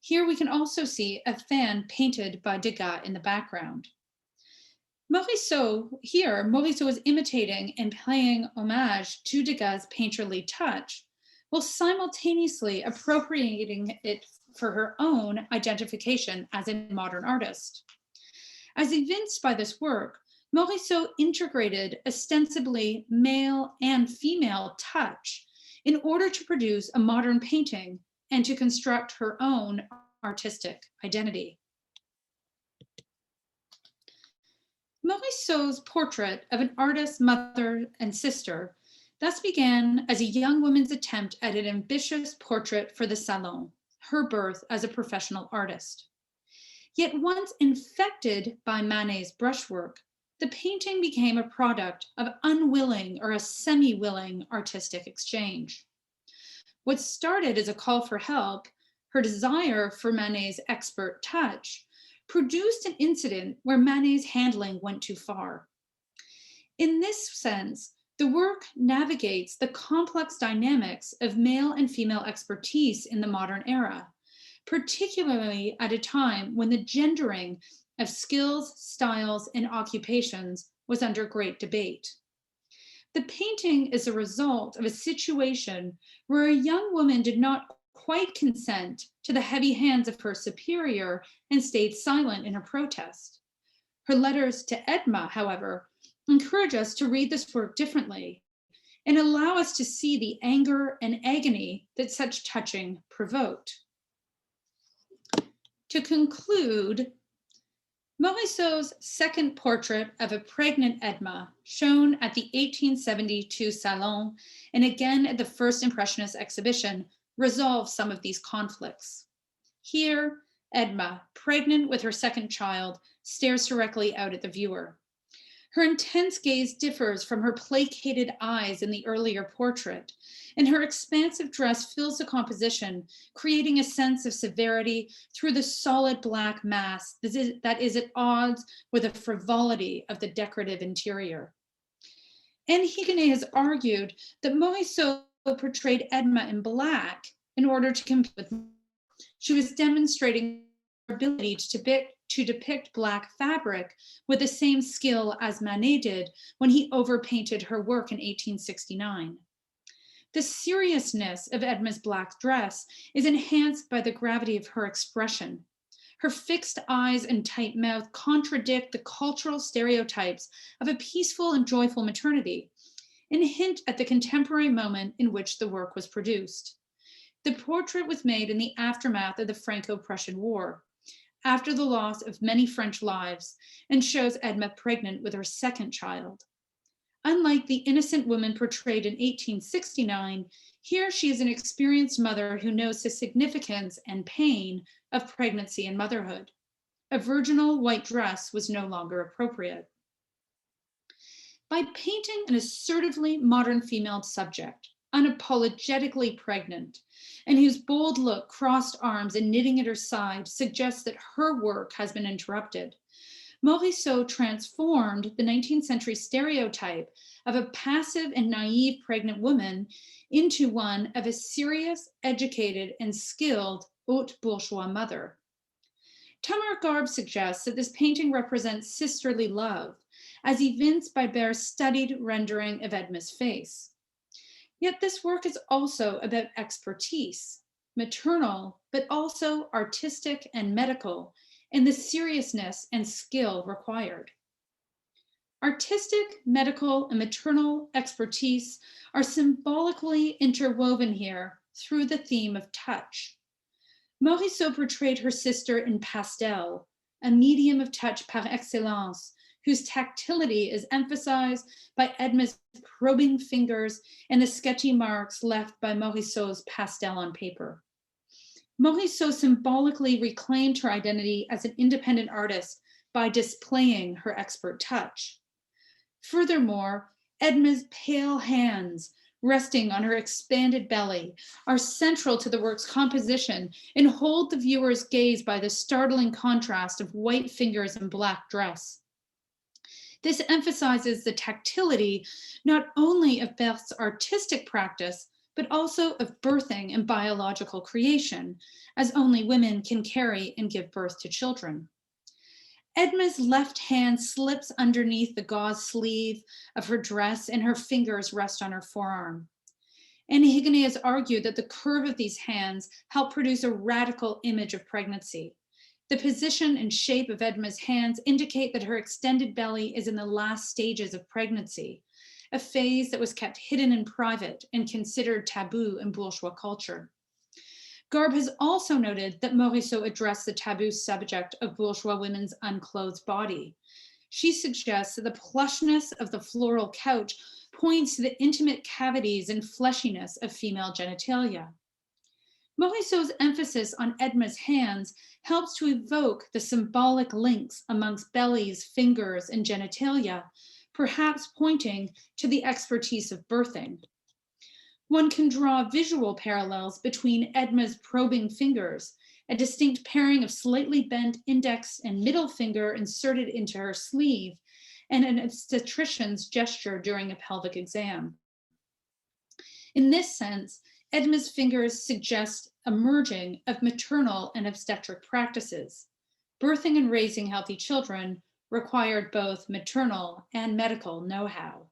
[SPEAKER 2] Here we can also see a fan painted by Degas in the background. Morisot is imitating and paying homage to Degas' painterly touch, while simultaneously appropriating it for her own identification as a modern artist. As evinced by this work, Morisot integrated ostensibly male and female touch in order to produce a modern painting and to construct her own artistic identity. Morisot's portrait of an artist's mother and sister thus began as a young woman's attempt at an ambitious portrait for the Salon, her birth as a professional artist. Yet once infected by Manet's brushwork, the painting became a product of unwilling or a semi-willing artistic exchange. What started as a call for help, her desire for Manet's expert touch, produced an incident where Manet's handling went too far. In this sense, the work navigates the complex dynamics of male and female expertise in the modern era, particularly at a time when the gendering of skills, styles, and occupations was under great debate. The painting is a result of a situation where a young woman did not quite consent to the heavy hands of her superior and stayed silent in her protest. Her letters to Edma, however, encourage us to read this work differently and allow us to see the anger and agony that such touching provoked. To conclude, Morisot's second portrait of a pregnant Edma, shown at the 1872 Salon and again at the first Impressionist exhibition, resolves some of these conflicts. Here, Edma, pregnant with her second child, stares directly out at the viewer. Her intense gaze differs from her placated eyes in the earlier portrait, and her expansive dress fills the composition, creating a sense of severity through the solid black mass that is at odds with the frivolity of the decorative interior. Anne Higonnet has argued that Morisot portrayed Edma in black in order to compete with. She was demonstrating her ability to depict black fabric with the same skill as Manet did when he overpainted her work in 1869. The seriousness of Edma's black dress is enhanced by the gravity of her expression. Her fixed eyes and tight mouth contradict the cultural stereotypes of a peaceful and joyful maternity and hint at the contemporary moment in which the work was produced. The portrait was made in the aftermath of the Franco-Prussian War, after the loss of many French lives, and shows Edma pregnant with her second child. Unlike the innocent woman portrayed in 1869, here she is an experienced mother who knows the significance and pain of pregnancy and motherhood. A virginal white dress was no longer appropriate. By painting an assertively modern female subject, unapologetically pregnant, and whose bold look, crossed arms, and knitting at her side suggests that her work has been interrupted, Morisot transformed the 19th century stereotype of a passive and naive pregnant woman into one of a serious, educated, and skilled haute bourgeois mother. Tamar Garb suggests that this painting represents sisterly love, as evinced by Berthe's studied rendering of Edma's face. Yet this work is also about expertise, maternal, but also artistic and medical, and the seriousness and skill required. Artistic, medical, and maternal expertise are symbolically interwoven here through the theme of touch. Morisot portrayed her sister in pastel, a medium of touch par excellence, whose tactility is emphasized by Edma's probing fingers and the sketchy marks left by Morisot's pastel on paper. Morisot symbolically reclaimed her identity as an independent artist by displaying her expert touch. Furthermore, Edma's pale hands, resting on her expanded belly, are central to the work's composition and hold the viewer's gaze by the startling contrast of white fingers and black dress. This emphasizes the tactility not only of Berthe's artistic practice, but also of birthing and biological creation, as only women can carry and give birth to children. Edma's left hand slips underneath the gauze sleeve of her dress and her fingers rest on her forearm. Annie has argued that the curve of these hands help produce a radical image of pregnancy. The position and shape of Edma's hands indicate that her extended belly is in the last stages of pregnancy, a phase that was kept hidden in private and considered taboo in bourgeois culture. Garb has also noted that Morisot addressed the taboo subject of bourgeois women's unclothed body. She suggests that the plushness of the floral couch points to the intimate cavities and fleshiness of female genitalia. Morisot's emphasis on Edma's hands helps to evoke the symbolic links amongst bellies, fingers, and genitalia, perhaps pointing to the expertise of birthing. One can draw visual parallels between Edma's probing fingers, a distinct pairing of slightly bent index and middle finger inserted into her sleeve, and an obstetrician's gesture during a pelvic exam. In this sense, Edma's fingers suggest a merging of maternal and obstetric practices. Birthing and raising healthy children required both maternal and medical know-how.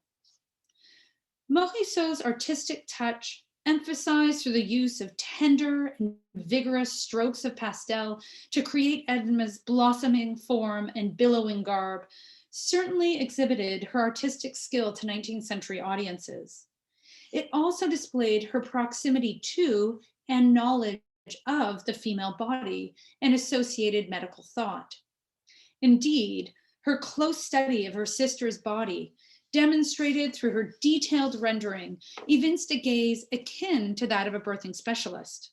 [SPEAKER 2] Morisot's artistic touch, emphasized through the use of tender and vigorous strokes of pastel to create Edma's blossoming form and billowing garb, certainly exhibited her artistic skill to 19th century audiences. It also displayed her proximity to and knowledge of the female body and associated medical thought. Indeed, her close study of her sister's body, demonstrated through her detailed rendering, evinced a gaze akin to that of a birthing specialist.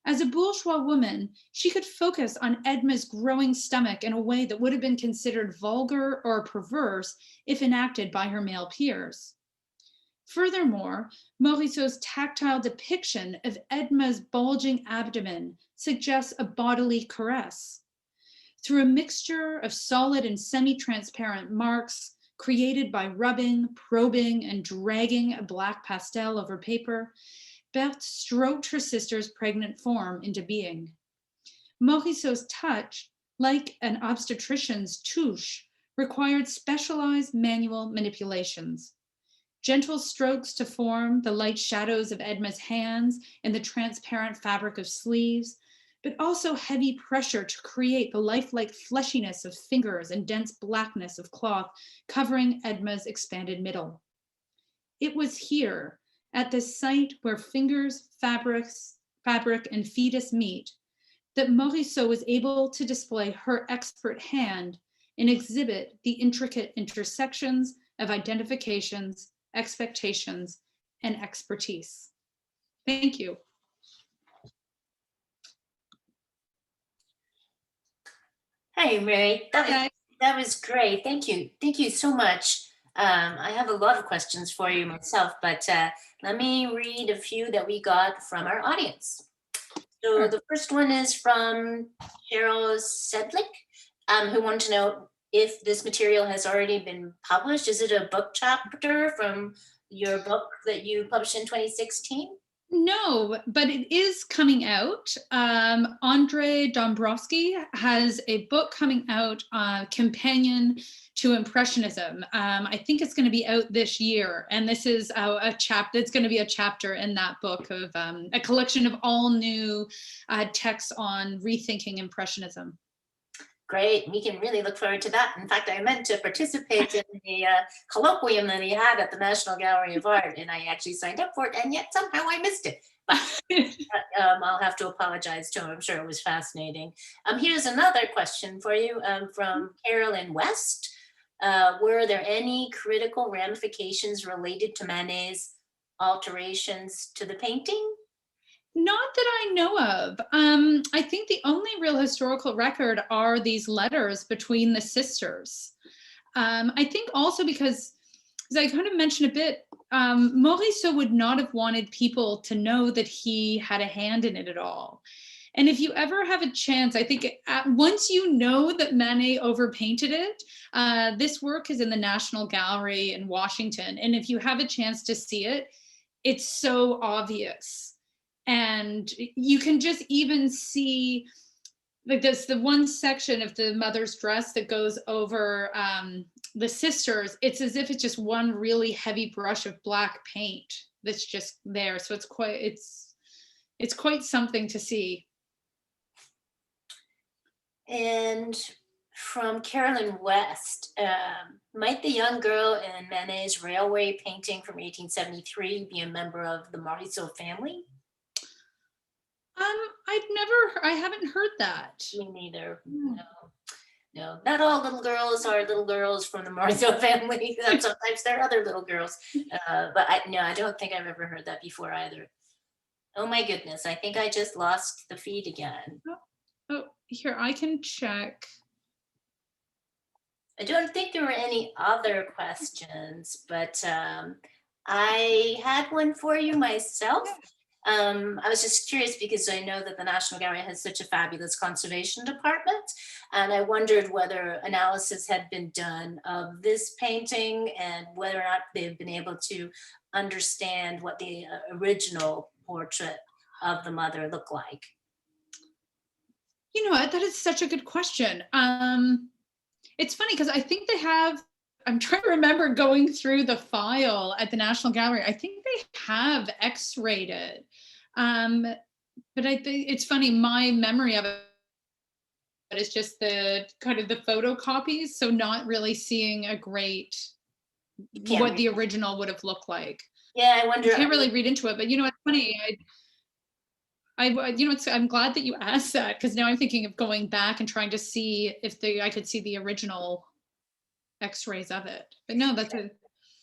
[SPEAKER 2] As a bourgeois woman, she could focus on Edma's growing stomach in a way that would have been considered vulgar or perverse if enacted by her male peers. Furthermore, Morisot's tactile depiction of Edma's bulging abdomen suggests a bodily caress. Through a mixture of solid and semi-transparent marks created by rubbing, probing, and dragging a black pastel over paper, Berthe stroked her sister's pregnant form into being. Morisot's touch, like an obstetrician's touche, required specialized manual manipulations. Gentle strokes to form the light shadows of Edma's hands and the transparent fabric of sleeves, but also heavy pressure to create the lifelike fleshiness of fingers and dense blackness of cloth covering Edma's expanded middle. It was here, at the site where fingers, fabric, and fetus meet, that Morisot was able to display her expert hand and exhibit the intricate intersections of identifications, expectations, and expertise. Thank you.
[SPEAKER 1] Hi, Mary. That was great. Thank you. Thank you so much. I have a lot of questions for you myself, but let me read a few that we got from our audience. So the first one is from Cheryl Sedlick, who wanted to know, if this material has already been published. Is it a book chapter from your book that you published in 2016?
[SPEAKER 2] No, but it is coming out. Andre Dombrowski has a book coming out, Companion to Impressionism. I think it's going to be out this year. And this is a chapter, it's going to be a chapter in that book of a collection of all new texts on rethinking Impressionism.
[SPEAKER 1] Great. We can really look forward to that. In fact, I meant to participate in the colloquium that he had at the National Gallery of Art, and I actually signed up for it, and yet somehow I missed it. But I'll have to apologize to him. I'm sure it was fascinating. Here's another question for you from Carolyn West. Were there any critical ramifications related to Manet's alterations to the painting?
[SPEAKER 2] Not that I know of. I think the only real historical record are these letters between the sisters. I think also because, as I kind of mentioned a bit, Morisot would not have wanted people to know that he had a hand in it at all. And if you ever have a chance, I think once you know that Manet overpainted it, this work is in the National Gallery in Washington. And if you have a chance to see it, it's so obvious. And you can just even see, like, this, the one section of the mother's dress that goes over the sisters, it's as if it's just one really heavy brush of black paint that's just there. So it's quite something to see.
[SPEAKER 1] And from Carolyn West, might the young girl in Manet's railway painting from 1873 be a member of the Morisot family?
[SPEAKER 2] I haven't heard that.
[SPEAKER 1] Me neither. No, not all little girls are little girls from the Morisot family. Sometimes they're other little girls. But I don't think I've ever heard that before either. Oh my goodness, I think I just lost the feed again.
[SPEAKER 2] Oh, here, I can check.
[SPEAKER 1] I don't think there were any other questions, but I had one for you myself. I was just curious because I know that the National Gallery has such a fabulous conservation department, and I wondered whether analysis had been done of this painting and whether or not they've been able to understand what the original portrait of the mother looked like.
[SPEAKER 2] You know what? That is such a good question. It's funny because I think they have, I'm trying to remember going through the file at the National Gallery. I think they have X-rayed it. But I think it's funny, my memory of it is just the kind of the photocopies. So not really seeing a great, what the original would have looked like.
[SPEAKER 1] Yeah, I wonder.
[SPEAKER 2] I can't really read into it, but you know, it's funny. I'm glad that you asked that, because now I'm thinking of going back and trying to see if I could see the original X-rays of it. But no, that's it.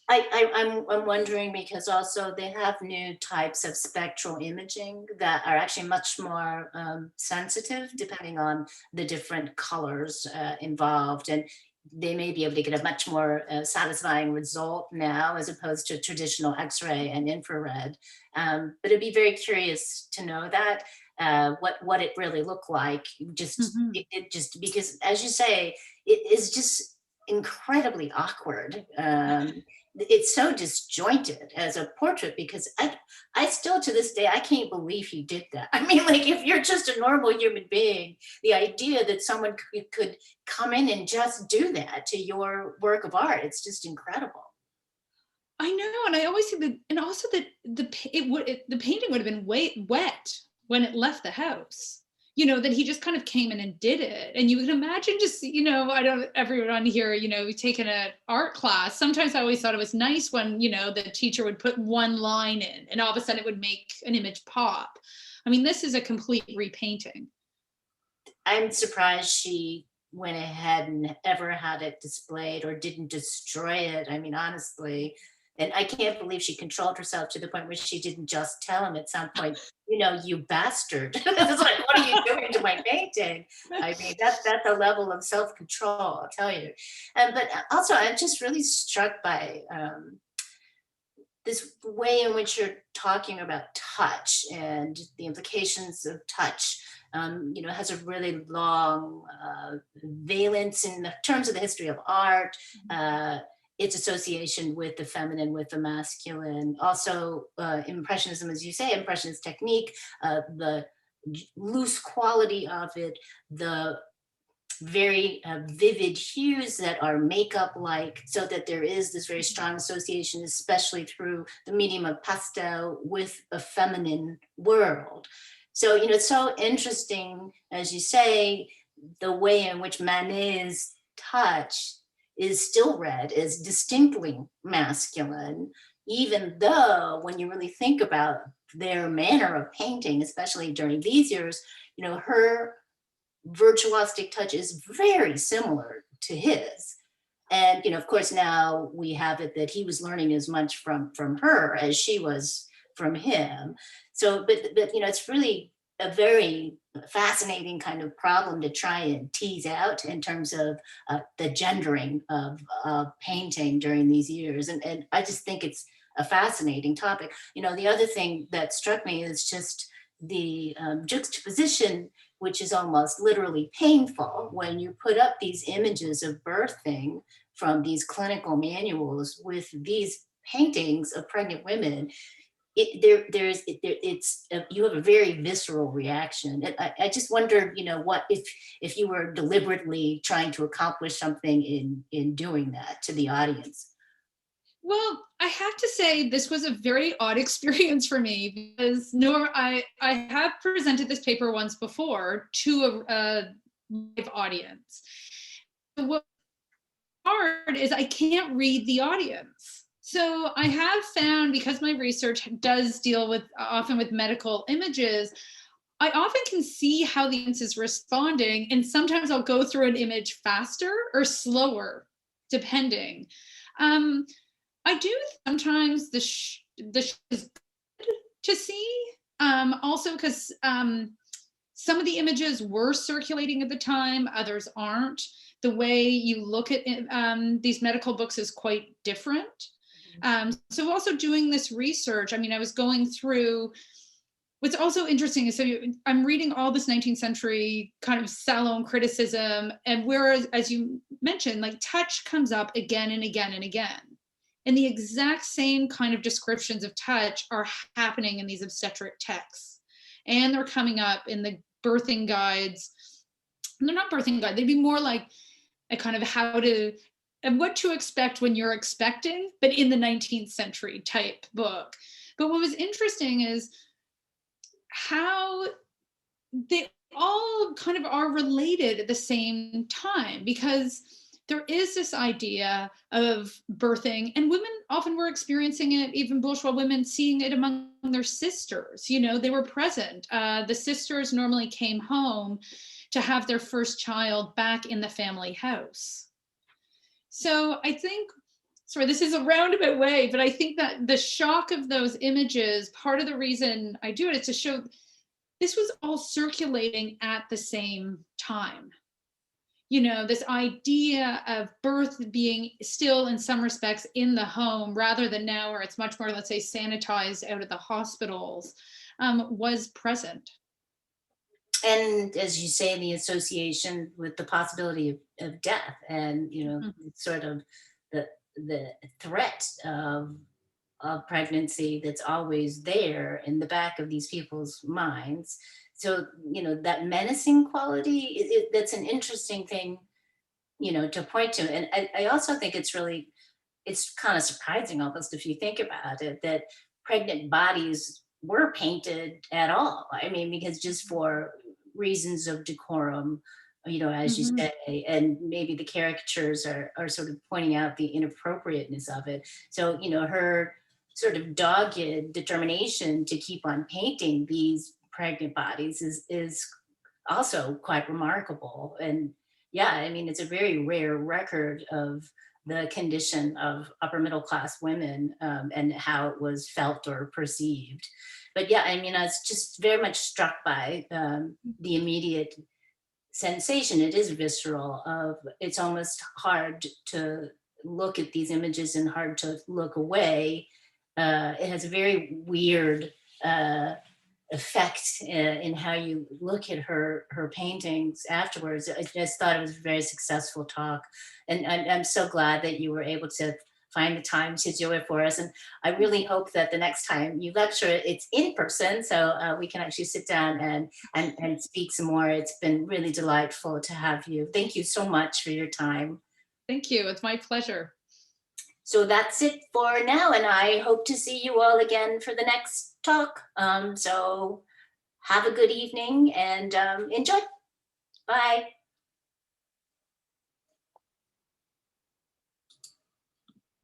[SPEAKER 1] I'm wondering because also they have new types of spectral imaging that are actually much more sensitive depending on the different colors involved, and they may be able to get a much more satisfying result now as opposed to traditional X-ray and infrared. But it'd be very curious to know that what it really looked like. Just it just because, as you say, it is just incredibly awkward. It's so disjointed as a portrait because I still to this day I can't believe he did that. I mean, like, if you're just a normal human being, the idea that someone could come in and just do that to your work of art, it's just incredible.
[SPEAKER 2] I know, and I always think that, and also that the painting would have been wet when it left the house. You know, that he just kind of came in and did it. And you can imagine just, you know, I don't, everyone here, you know, taken an art class. Sometimes I always thought it was nice when, you know, the teacher would put one line in and all of a sudden it would make an image pop. I mean, this is a complete repainting.
[SPEAKER 1] I'm surprised she went ahead and ever had it displayed or didn't destroy it. I mean, honestly, and I can't believe she controlled herself to the point where she didn't just tell him at some point, you know, you bastard. It's like, what are you doing to my painting? I mean, that's a level of self-control, I'll tell you. But also, I'm just really struck by this way in which you're talking about touch and the implications of touch, has a really long valence in the terms of the history of art, uh, its association with the feminine, with the masculine. Also, Impressionism, as you say, Impressionist technique, the loose quality of it, the very vivid hues that are makeup like, so that there is this very strong association, especially through the medium of pastel, with a feminine world. So, it's so interesting, as you say, the way in which Manet's touch is still read as distinctly masculine, even though when you really think about their manner of painting, especially during these years, her virtuosic touch is very similar to his. And of course, now we have it that he was learning as much from her as she was from him. So, but it's really a very fascinating kind of problem to try and tease out in terms of the gendering of painting during these years. And I just think it's a fascinating topic. The other thing that struck me is just the juxtaposition, which is almost literally painful when you put up these images of birthing from these clinical manuals with these paintings of pregnant women. You have a very visceral reaction. And I just wondered, what if you were deliberately trying to accomplish something in doing that to the audience.
[SPEAKER 2] Well, I have to say this was a very odd experience for me because I have presented this paper once before to a live audience. What's hard is I can't read the audience. So I have found, because my research does deal with often with medical images, I often can see how the audience is responding, and sometimes I'll go through an image faster or slower, depending. I do sometimes the is good to see, also because some of the images were circulating at the time, others aren't. The way you look at these medical books is quite different. So also doing this research, I was going through, what's also interesting is, I'm reading all this 19th century kind of Salon criticism, and whereas, as you mentioned, like touch comes up again and again and again. And the exact same kind of descriptions of touch are happening in these obstetric texts. And they're coming up in the birthing guides. And they're not birthing guides, they'd be more like a kind of how to, and what to expect when you're expecting, but in the 19th century type book. But what was interesting is how they all kind of are related at the same time, because there is this idea of birthing, and women often were experiencing it, even bourgeois women seeing it among their sisters. They were present. The sisters normally came home to have their first child back in the family house. So I think, sorry, this is a roundabout way, but I think that the shock of those images, part of the reason I do it is to show this was all circulating at the same time. This idea of birth being still in some respects in the home rather than now where it's much more, let's say, sanitized out of the hospitals, was present.
[SPEAKER 1] And as you say, the association with the possibility of death, and sort of the threat of pregnancy that's always there in the back of these people's minds. So that menacing quality, that's an interesting thing to point to. And I also think it's kind of surprising, almost, if you think about it, that pregnant bodies were painted at all. Because just for reasons of decorum, as you say, and maybe the caricatures are sort of pointing out the inappropriateness of it. So her sort of dogged determination to keep on painting these pregnant bodies is also quite remarkable. And yeah, it's a very rare record of the condition of upper middle class women, and how it was felt or perceived. But yeah, I was just very much struck by the immediate sensation. It is visceral. It's almost hard to look at these images and hard to look away. it has a very weird effect in how you look at her paintings afterwards. I just thought it was a very successful talk, and I'm so glad that you were able to find the time to do it for us. And I really hope that the next time you lecture, it's in person, so we can actually sit down and speak some more. It's been really delightful to have you. Thank you so much for your time.
[SPEAKER 2] Thank you. It's my pleasure.
[SPEAKER 1] So that's it for now, and I hope to see you all again for the next talk. So have a good evening and enjoy. Bye.